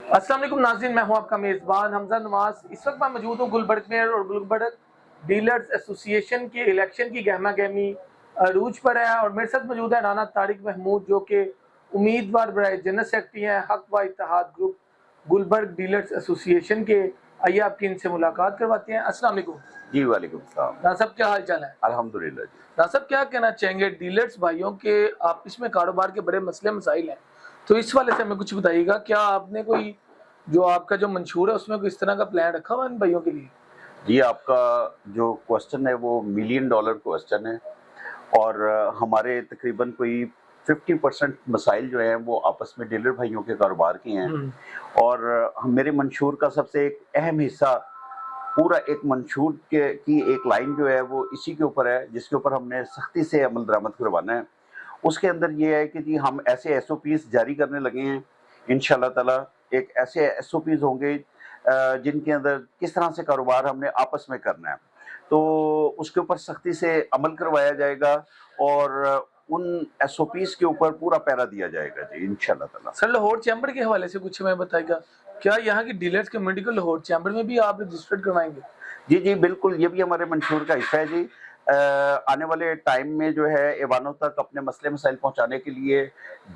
अस्सलाम वालेकुम नाज़रीन, मैं हूं आपका मेज़बान हमजा नवाज। इस वक्त मैं मौजूद हूं गुलबर्ग में और गुलबर्ग डीलर्स एसोसिएशन के इलेक्शन की गहमा गहमी अरूज पर है और मेरे साथ मौजूद है राना तारिक महमूद जो कि उम्मीदवार बराए जनरल सेक्रेटरी हैं हक व इत्तेहाद ग्रुप गुलबर्ग डीलर्स एसोसिएशन के। आइए आपकी इनसे मुलाकात करवाते हैं। अस्सलाम वालेकुम। जी वालेकुम सलाम। राना साहब, क्या हाल चाल है? अल्हम्दुलिल्लाह जी। राना साहब, क्या कहना चाहेंगे डीलर्स भाइयों के आपस में कारोबार के बड़े मसले मसाइल हैं, तो इस वाले से हमें कुछ बताइएगा। क्या आपने कोई जो आपका जो मंशूर है उसमें कोई इस तरह का प्लान रखा हुआ है इन भाइयों के लिए? जी, आपका जो क्वेश्चन है वो मिलियन डॉलर क्वेश्चन है और हमारे तकरीबन कोई 50% मसाइल जो हैं वो आपस में डीलर भाइयों के कारोबार के हैं। और मेरे मंशूर का सबसे एक अहम हिस्सा, पूरा एक मंशूर के की एक लाइन जो है वो इसी के ऊपर है जिसके ऊपर हमने सख्ती से अमल दरामद करवाना है। उसके अंदर ये है कि जी हम ऐसे एसओपीज़ जारी करने लगे हैं इंशाल्लाह ताला। एक ऐसे एसओपीज़ होंगे जिनके अंदर किस तरह से कारोबार हमने आपस में करना है, तो उसके ऊपर सख्ती से अमल करवाया जाएगा और उन एसओपीज़ के ऊपर पूरा पैरा दिया जाएगा जी इंशाल्लाह ताला। सर, लाहौर चैम्बर के हवाले से कुछ हमें बताइएगा। क्या यहाँ की डीलर्स कम्युनिटी को लाहौर चैम्बर में भी आप रजिस्टर्ड करवाएंगे? जी, जी, बिल्कुल, ये भी हमारे मंशूर का हिस्सा है जी। आने वाले टाइम में जो है ऐवानों तक अपने मसले मसाइल पहुँचाने के लिए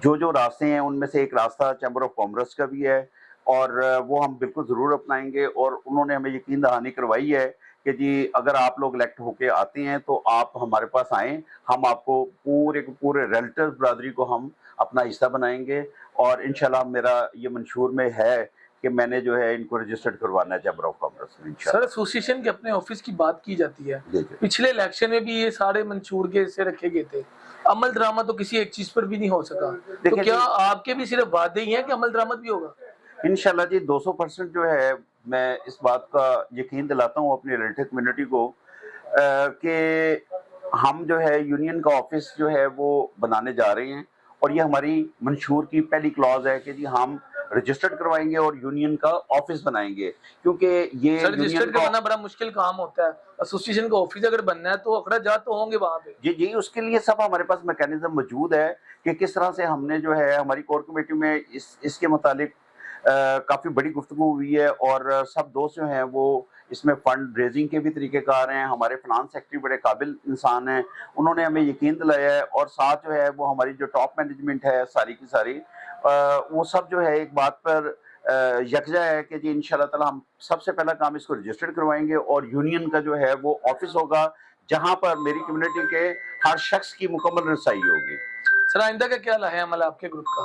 जो रास्ते हैं उनमें से एक रास्ता चैम्बर ऑफ कॉमर्स का भी है और वो हम बिल्कुल ज़रूर अपनाएँगे। और उन्होंने हमें यकीन दहानी करवाई है कि जी अगर आप लोग इलेक्ट होके आते हैं तो आप हमारे पास आएँ, हम आपको पूरे के पूरे रिलेटिव बिरादरी को हम अपना हिस्सा बनाएँगे। और इंशाल्लाह मेरा ये मंशूर में है कि मैंने जो है इनको रजिस्टर्ड करवाना है चैम्बर ऑफ कॉमर्स में सर, इंशाल्लाह। एसोसिएशन के अपने ऑफिस की बात की जाती है। जी, जी। पिछले इलेक्शन में भी ये सारे मंशूर के हिस्से रखे गए थे। अमल दरामद तो किसी एक चीज पर भी नहीं हो सका। तो देखिए क्या जी, आपके भी सिर्फ वादे ही हैं कि अमल दरामद भी होगा? इंशाल्लाह जी 200% जो है, मैं इस बात का यकीन दिलाता हूँ अपनी रिलेटिव कम्युनिटी को कि हम जो है यूनियन का ऑफिस जो है वो बनाने जा रहे हैं और ये हमारी मंशूर की पहली क्लॉज है कि जी हम रजिस्टर्ड करवाएंगे और यूनियन का ऑफिस बनाएंगे, क्योंकि ये सर, यूनियन रजिस्टर्ड का। करवाना बड़ा मुश्किल काम होता है। एसोसिएशन का ऑफिस अगर बनना है तो अखराजात तो होंगे वहाँ पे। जी, जी, उसके लिए सब हमारे पास मैकेनिज्म मौजूद है कि किस तरह से हमने जो है हमारी कोर कमेटी में इसके मुतालिक काफ़ी बड़ी गुफ्तगू हुई है और सब दोस्त जो हैं वो इसमें फंड रेजिंग के भी तरीक़ेकार हैं। हमारे फाइनेंस सेक्रेटरी बड़े काबिल इंसान हैं, उन्होंने हमें यकीन दिलाया है और साथ जो है वो हमारी जो टॉप मैनेजमेंट है सारी की सारी वो सब जो है एक बात पर यकजा है कि जी इंशाल्लाह ताला हम सबसे पहला काम इसको रजिस्टर्ड करवाएंगे और यूनियन का जो है वो ऑफिस होगा जहाँ पर मेरी कम्युनिटी के हर शख्स की मुकम्मल रसाई होगी। सर, आइंदा का क्या लाहे अमल है आपके ग्रुप का?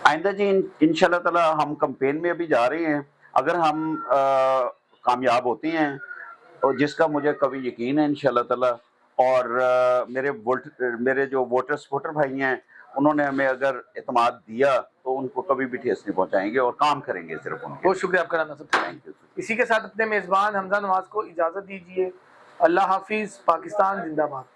आइंदा जी इंशाल्लाह ताला हम कैंपेन में अभी जा रहे हैं। अगर हम कामयाब होते हैं और जिसका मुझे कभी यकीन है इंशाल्लाह ताला, और मेरे जो वोटर भाई हैं उन्होंने हमें अगर एतमाद दिया तो उनको कभी भी ठेस नहीं पहुंचाएंगे और काम करेंगे सिर्फ उनके बहुत लिए। शुक्रिया आपका राना साहब। Thank you. इसी के साथ अपने मेज़बान हमजा नवाज को इजाज़त दीजिए। अल्लाह हाफिज़। पाकिस्तान जिंदाबाद।